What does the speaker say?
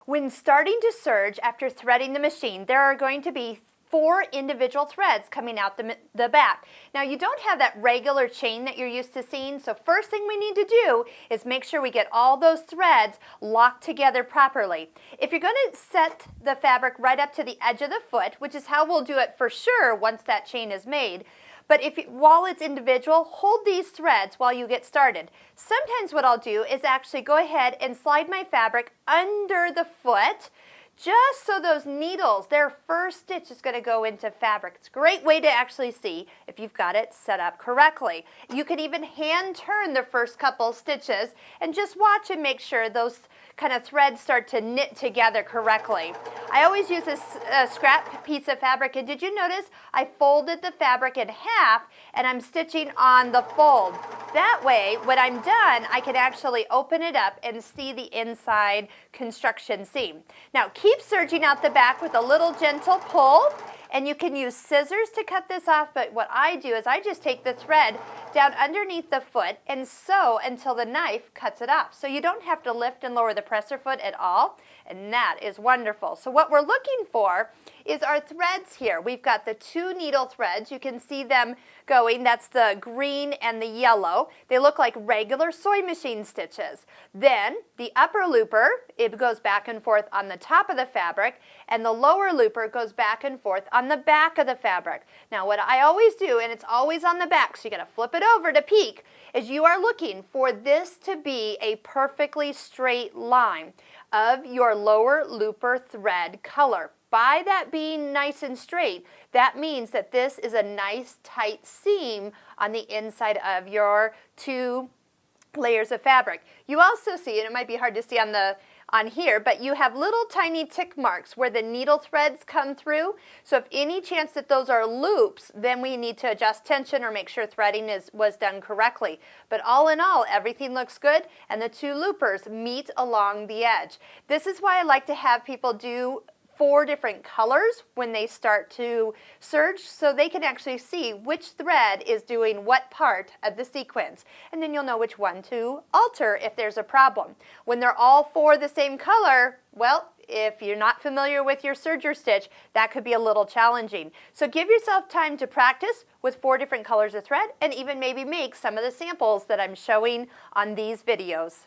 When starting to serge after threading the machine, there are going to be 4 individual threads coming out the back. Now you don't have that regular chain that you're used to seeing, so first thing we need to do is make sure we get all those threads locked together properly. If you're going to set the fabric right up to the edge of the foot, which is how we'll do it for sure once that chain is made, but while it's individual, hold these threads while you get started. Sometimes what I'll do is actually go ahead and slide my fabric under the foot, just so those needles, their first stitch is going to go into fabric. It's a great way to actually see if you've got it set up correctly. You can even hand turn the first couple stitches and just watch and make sure those kind of threads start to knit together correctly. I always use a scrap piece of fabric, and did you notice I folded the fabric in half and I'm stitching on the fold. That way, when I'm done, I can actually open it up and see the inside construction seam. Now, keep serging out the back with a little gentle pull, and you can use scissors to cut this off, but what I do is I just take the thread down underneath the foot and sew until the knife cuts it off. So you don't have to lift and lower the presser foot at all, and that is wonderful. So what we're looking for is our threads here. We've got the 2 needle threads. You can see them going. That's the green and the yellow. They look like regular sewing machine stitches. Then the upper looper, it goes back and forth on the top of the fabric, and the lower looper goes back and forth on the back of the fabric. Now what I always do, and it's always on the back, so you gotta flip it over to peek, is you are looking for this to be a perfectly straight line of your lower looper thread color. By that being nice and straight, that means that this is a nice tight seam on the inside of your 2 layers of fabric. You also see, and it might be hard to see on here, but you have little tiny tick marks where the needle threads come through. So if any chance that those are loops, then we need to adjust tension or make sure threading was done correctly. But all in all, everything looks good, and the 2 loopers meet along the edge. This is why I like to have people do 4 different colors when they start to serge, so they can actually see which thread is doing what part of the sequence, and then you'll know which one to alter if there's a problem. When they're all 4 the same color, well, if you're not familiar with your serger stitch, that could be a little challenging. So give yourself time to practice with 4 different colors of thread, and even maybe make some of the samples that I'm showing on these videos.